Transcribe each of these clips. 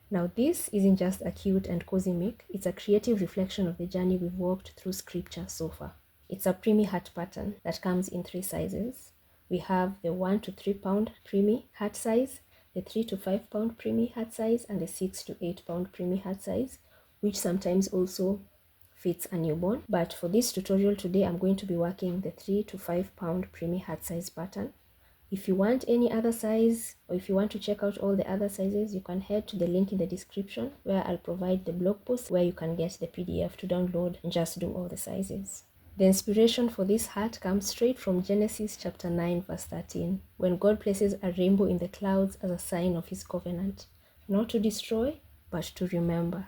Now this isn't just a cute and cozy make, it's a creative reflection of the journey we've walked through scripture so far. It's a preemie hat pattern that comes in 3 sizes. We have the 1 to 3 pound preemie hat size, the 3 to 5 pound preemie hat size, and the 6 to 8 pound preemie hat size, which sometimes also fits a newborn. But for this tutorial today, I'm going to be working the 3 to 5 pound preemie hat size pattern. If you want any other size, or if you want to check out all the other sizes, you can head to the link in the description where I'll provide the blog post where you can get the PDF to download and just do all the sizes. The inspiration for this hat comes straight from Genesis chapter 9 verse 13, when God places a rainbow in the clouds as a sign of his covenant, not to destroy, but to remember.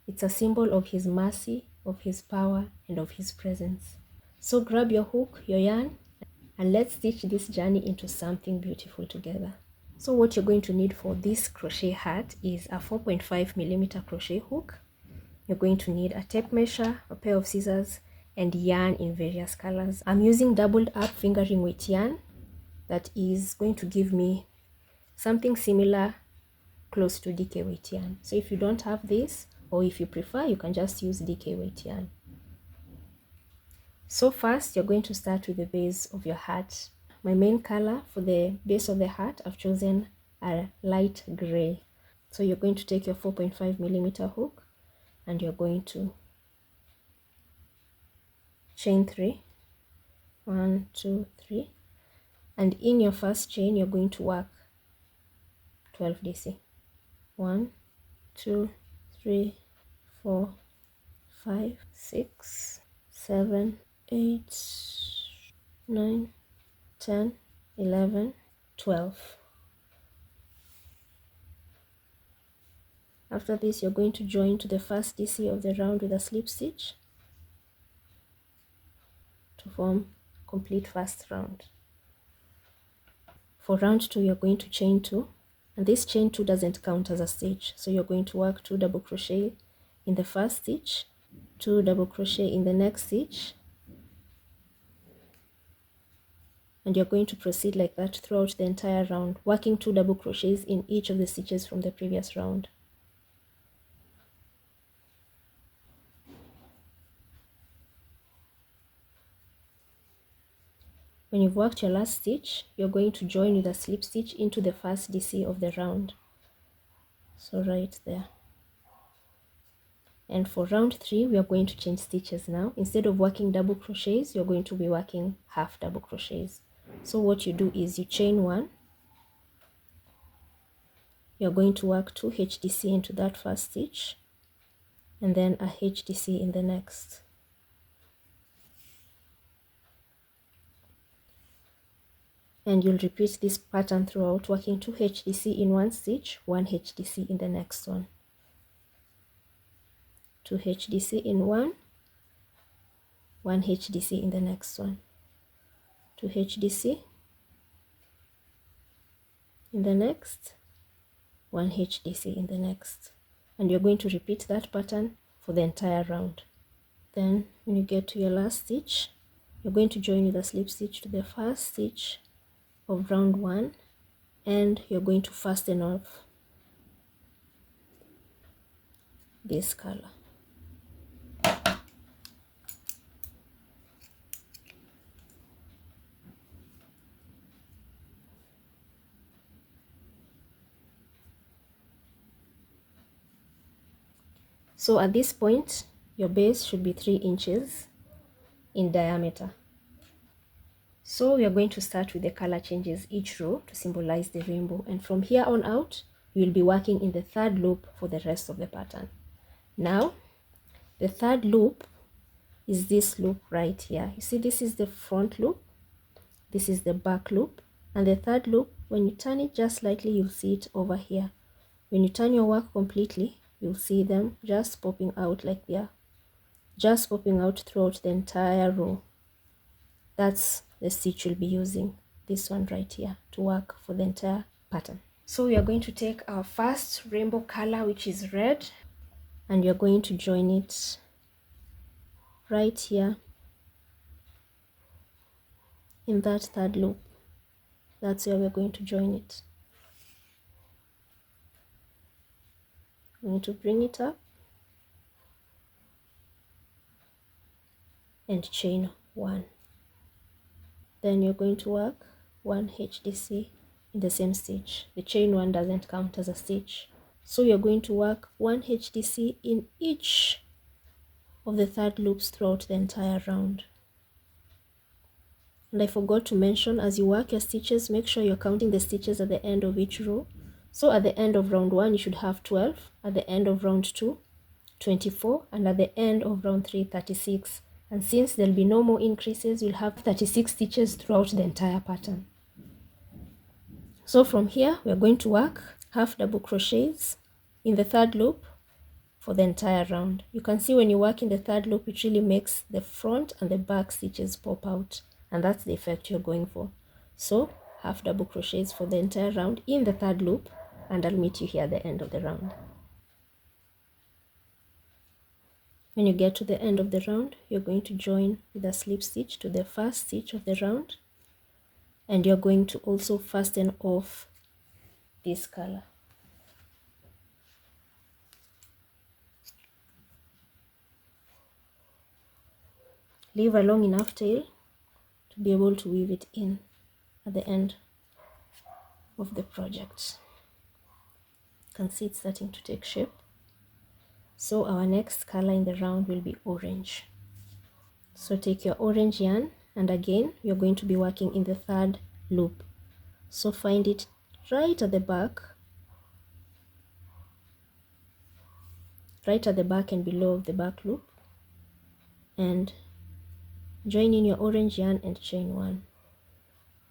It's a symbol of his mercy, of his power, and of his presence. So grab your hook, your yarn, and let's stitch this journey into something beautiful together. So what you're going to need for this crochet hat is a 4.5mm crochet hook. You're going to need a tape measure, a pair of scissors, and yarn in various colors. I'm using doubled up fingering weight yarn that is going to give me something similar close to DK weight yarn. So if you don't have this, or if you prefer, you can just use DK weight yarn. So first, you're going to start with the base of your hat. My main color for the base of the hat, I've chosen a light gray. So you're going to take your 4.5mm hook and you're going to chain 3, 1, 2, 3, and in your first chain you're going to work 12 DC. 1, 2, 3, 4, 5, 6, 7, 8, 9, 10, 11, 12. After this, you're going to join to the first DC of the round with a slip stitch to form complete first round. For round 2, you're going to chain 2, and this chain 2 doesn't count as a stitch, so you're going to work 2 double crochet in the first stitch, 2 double crochet in the next stitch, and you're going to proceed like that throughout the entire round, working 2 double crochets in each of the stitches from the previous round. When you've worked your last stitch, you're going to join with a slip stitch into the first DC of the round. So right there. And for round 3, we are going to change stitches now. Instead of working double crochets, you're going to be working half double crochets. So what you do is you chain 1. You're going to work 2 HDC into that first stitch, and then a HDC in the next. And you'll repeat this pattern throughout, working 2 HDC in one stitch, 1 HDC in the next one. 2 HDC in one, 1 HDC in the next one. 2 HDC in the next, 1 HDC in the next. And you're going to repeat that pattern for the entire round. Then when you get to your last stitch, you're going to join with a slip stitch to the first stitch of round 1, and you're going to fasten off this color. So at this point, your base should be 3 inches in diameter. So we are going to start with the color changes each row to symbolize the rainbow, and from here on out, we will be working in the third loop for the rest of the pattern. Now, the third loop is this loop right here. You see, this is the front loop, this is the back loop, and the third loop, when you turn it just slightly, you'll see it over here. When you turn your work completely, you'll see them just popping out like they are, just popping out throughout the entire row. That's the stitch you'll be using, this one right here, to work for the entire pattern. So we are going to take our first rainbow color, which is red, and you're going to join it right here in that third loop. That's where we're going to join it. I'm going to bring it up and chain 1. Then you're going to work 1 HDC in the same stitch. The chain 1 doesn't count as a stitch. So you're going to work 1 HDC in each of the third loops throughout the entire round. And I forgot to mention, as you work your stitches, make sure you're counting the stitches at the end of each row. So at the end of round 1 you should have 12, at the end of round 2 24, and at the end of round 3 36. And since there'll be no more increases, you'll have 36 stitches throughout the entire pattern. So from here we're going to work half double crochets in the third loop for the entire round. You can see when you work in the third loop, it really makes the front and the back stitches pop out, and that's the effect you're going for. So half double crochets for the entire round in the third loop, and I'll meet you here at the end of the round. When you get to the end of the round, you're going to join with a slip stitch to the first stitch of the round, and you're going to also fasten off this color. Leave a long enough tail to be able to weave it in at the end of the project. You can see it's starting to take shape. So our next color in the round will be orange. So take your orange yarn, and again you're going to be working in the third loop. So find it right at the back, and below of the back loop, and join in your orange yarn and chain 1.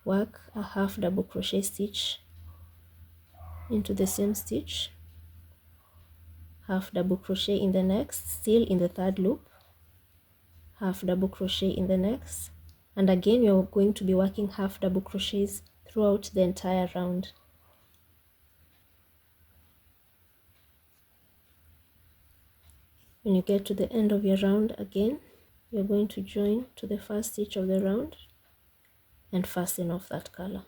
Work a half double crochet stitch into the same stitch, half double crochet in the next, still in the third loop, half double crochet in the next, and again you're going to be working half double crochets throughout the entire round. When you get to the end of your round, again you're going to join to the first stitch of the round and fasten off that color.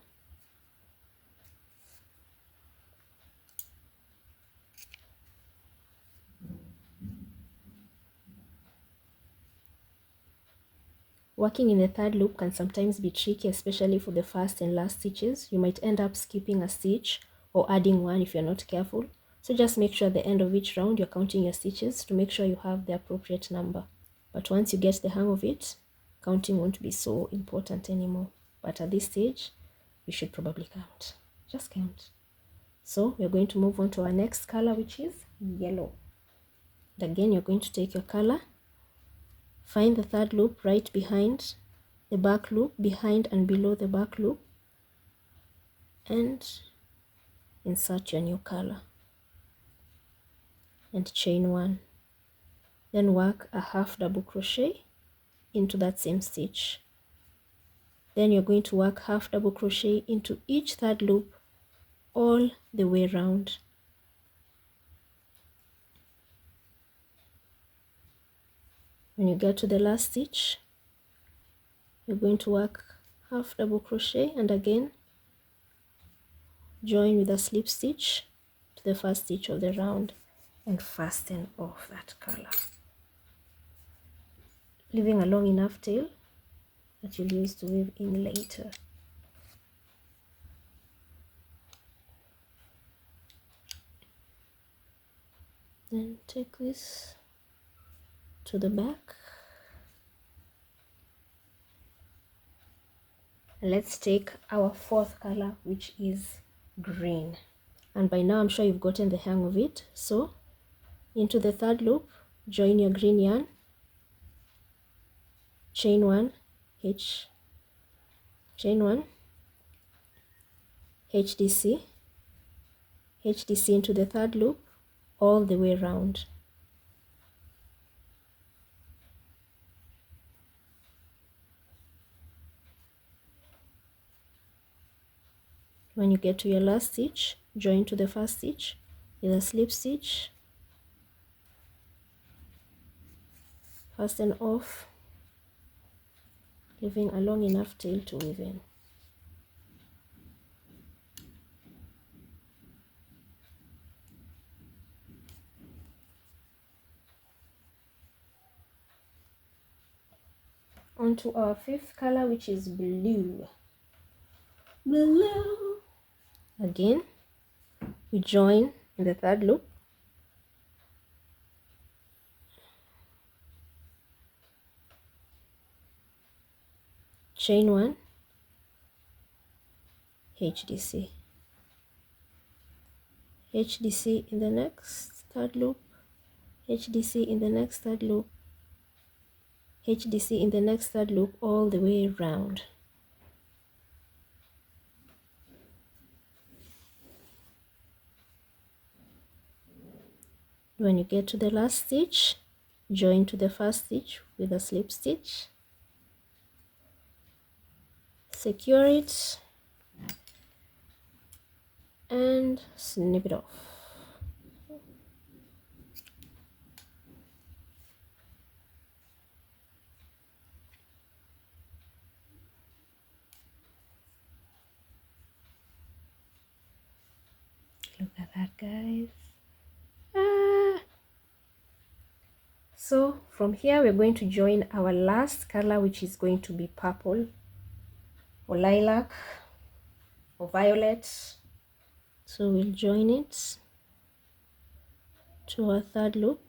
Working in the third loop can sometimes be tricky, especially for the first and last stitches. You might end up skipping a stitch or adding one if you're not careful. So just make sure at the end of each round you're counting your stitches to make sure you have the appropriate number. But once you get the hang of it, counting won't be so important anymore. But at this stage, you should probably count. Just count. So we're going to move on to our next color, which is yellow. And again, you're going to take your color, find the third loop right behind the back loop, behind and below the back loop, and insert your new color and chain 1. Then work a half double crochet into that same stitch. Then you're going to work half double crochet into each third loop all the way around. When you get to the last stitch, you're going to work half double crochet and again join with a slip stitch to the first stitch of the round and fasten off that color, leaving a long enough tail that you'll use to weave in later. Then take this to the back. And let's take our fourth color, which is green. And by now I'm sure you've gotten the hang of it. So into the third loop, join your green yarn, chain 1, chain 1, HDC into the third loop all the way around. When you get to your last stitch, join to the first stitch with a slip stitch, fasten off, leaving a long enough tail to weave in. On to our fifth color, which is blue. Blue. Again, we join in the third loop. Chain 1, HDC. HDC in the next third loop, HDC in the next third loop, HDC in the next third loop, all the way around. When you get to the last stitch, join to the first stitch with a slip stitch, secure it, and snip it off. Look at that, guys. So from here we're going to join our last color, which is going to be purple or lilac or violet. So we'll join it to our third loop,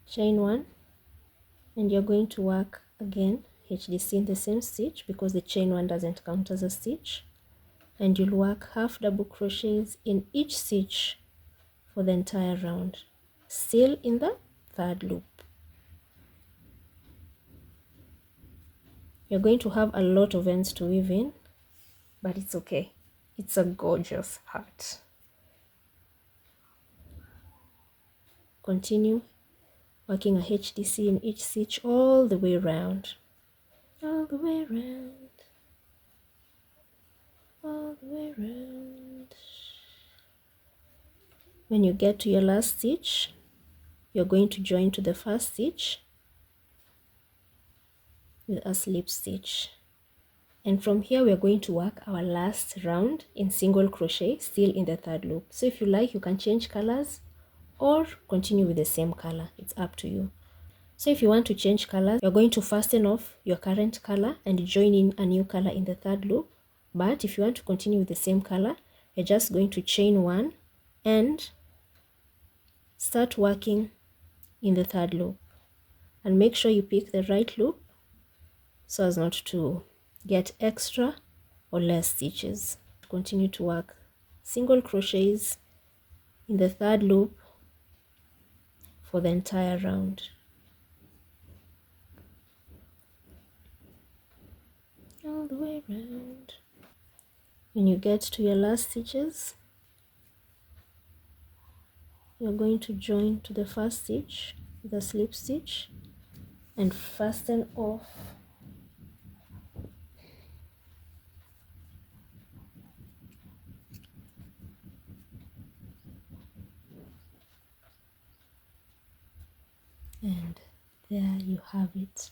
chain 1, and you're going to work again HDC in the same stitch because the chain 1 doesn't count as a stitch, and you'll work half double crochets in each stitch for the entire round, still in the third loop. You're going to have a lot of ends to weave in, but it's okay. It's a gorgeous heart. Continue working a HDC in each stitch all the way around. All the way around. All the way around. When you get to your last stitch, you're going to join to the first stitch with a slip stitch. And from here we're going to work our last round in single crochet, still in the third loop. So if you like, you can change colors or continue with the same color. It's up to you. So if you want to change colors, you're going to fasten off your current color and join in a new color in the third loop. But if you want to continue with the same color, you're just going to chain 1 and start working in the third loop. And make sure you pick the right loop so as not to get extra or less stitches. Continue to work single crochets in the third loop for the entire round. All the way around. When you get to your last stitches, you're going to join to the first stitch with a slip stitch and fasten off and there you have it.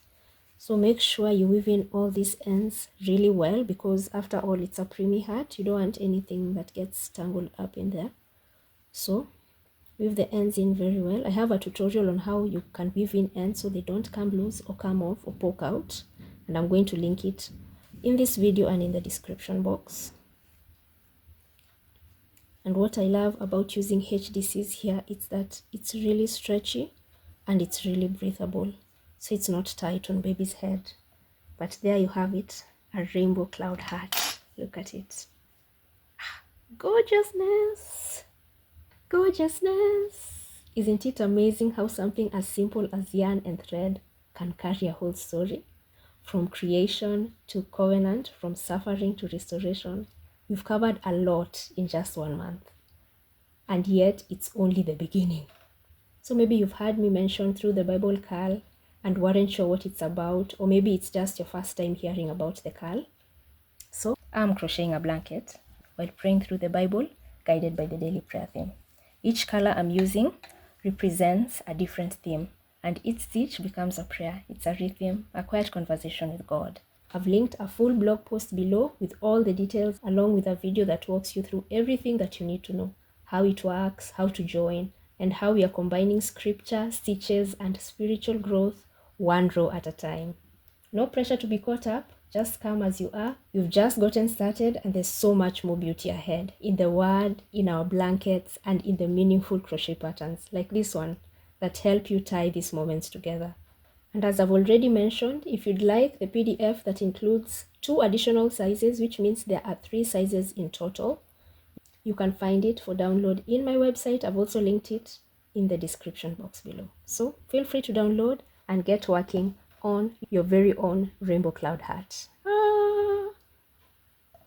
So make sure you weave in all these ends really well, because after all it's a preemie hat. You don't want anything that gets tangled up in there. So weave the ends in very well. I have a tutorial on how you can weave in ends so they don't come loose or come off or poke out, and I'm going to link it in this video and in the description box. And what I love about using HDCs here is that it's really stretchy and it's really breathable, so it's not tight on baby's head. But there you have it, a rainbow cloud hat. Look at it. Gorgeousness! Gorgeousness! Isn't it amazing how something as simple as yarn and thread can carry a whole story? From creation to covenant, from suffering to restoration. We've covered a lot in just 1 month. And yet it's only the beginning. So maybe you've heard me mention Through the Bible curl and weren't sure what it's about, or maybe it's just your first time hearing about the curl. So I'm crocheting a blanket while praying through the Bible, guided by the daily prayer theme. Each color I'm using represents a different theme, and each stitch becomes a prayer. It's a rhythm, a quiet conversation with God. I've linked a full blog post below with all the details, along with a video that walks you through everything that you need to know, how it works, how to join, and how we are combining scripture, stitches, and spiritual growth one row at a time. No pressure to be caught up, just come as you are. You've just gotten started and there's so much more beauty ahead in the word, in our blankets, and in the meaningful crochet patterns like this one that help you tie these moments together. And as I've already mentioned, if you'd like the PDF that includes 2 additional sizes, which means there are 3 sizes in total, you can find it for download in my website. I've also linked it in the description box below. So feel free to download and get working on your very own rainbow cloud hat.